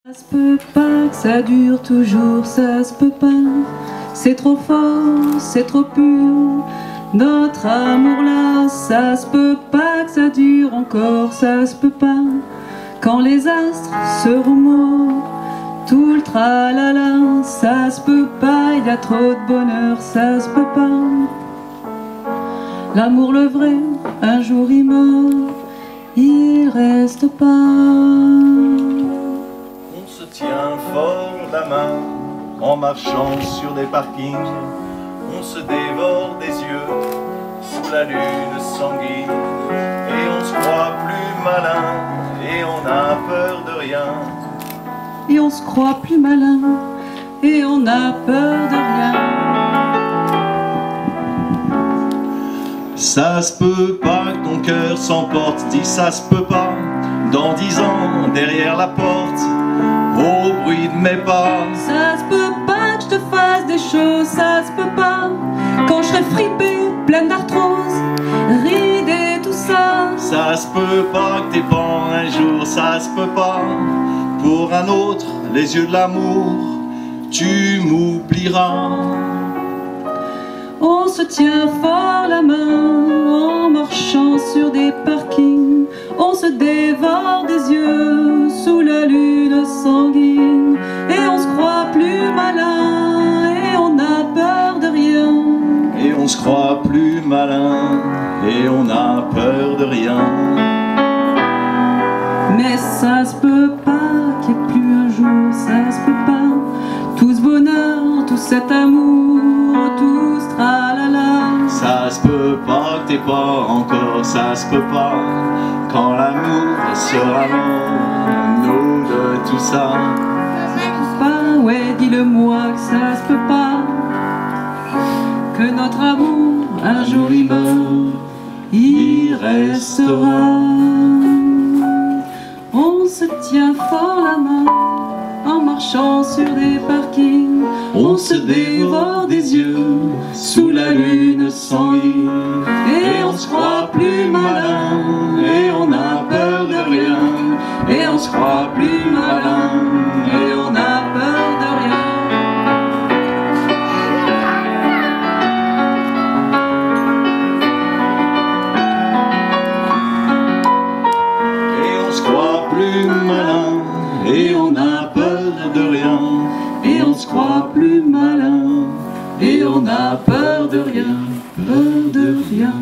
Ça se peut pas que ça dure toujours, ça se peut pas. C'est trop fort, c'est trop pur, notre amour là. Ça se peut pas que ça dure encore, ça se peut pas. Quand les astres se remontent, tout le tralala, ça se peut pas, il y a trop de bonheur, ça se peut pas. L'amour le vrai, un jour il meurt, il reste pas. On se tient fort la main en marchant sur des parkings. On se dévore des yeux sous la lune sanguine. Et on se croit plus malin et on a peur de rien. Et on se croit plus malin et on a peur de rien. Ça se peut pas que ton cœur s'emporte, dis ça se peut pas. Dans 10 ans, derrière la porte, au bruit de mes pas. Ça se peut pas que je te fasse des choses, ça se peut pas. Quand je serai fripée, pleine d'arthrose, ridée, tout ça. Ça se peut pas que t'aies pas un jour, ça se peut pas. Pour un autre, les yeux de l'amour, tu m'oublieras. On se tient fort la main en marchant sur des parkings. On se dévore des yeux sous la lune sanguine. Et on se croit plus malin et on a peur de rien. Et on se croit plus malin et on a peur de rien. Mais ça se peut pas qu'il n'y ait plus un jour, ça se peut pas. Tout ce bonheur, tout cet amour, tout ce tralala. Ça se peut pas que t'aies pas encore, ça se peut pas. Quand l'amour sera nous de tout ça. Pas, ouais, dis-le-moi que ça se peut pas. Que notre amour, un jour il meurt, il restera. On se tient fort la main en marchant sur des parkings. On se dévore des yeux sous la lune sanguine. Et on se croit plus malin et on a peur de rien. Et on se croit plus malin et on a peur de rien. Et on se croit plus malin et on a peur de rien. Et on se croit plus malin et on a peur de rien, peur de rien.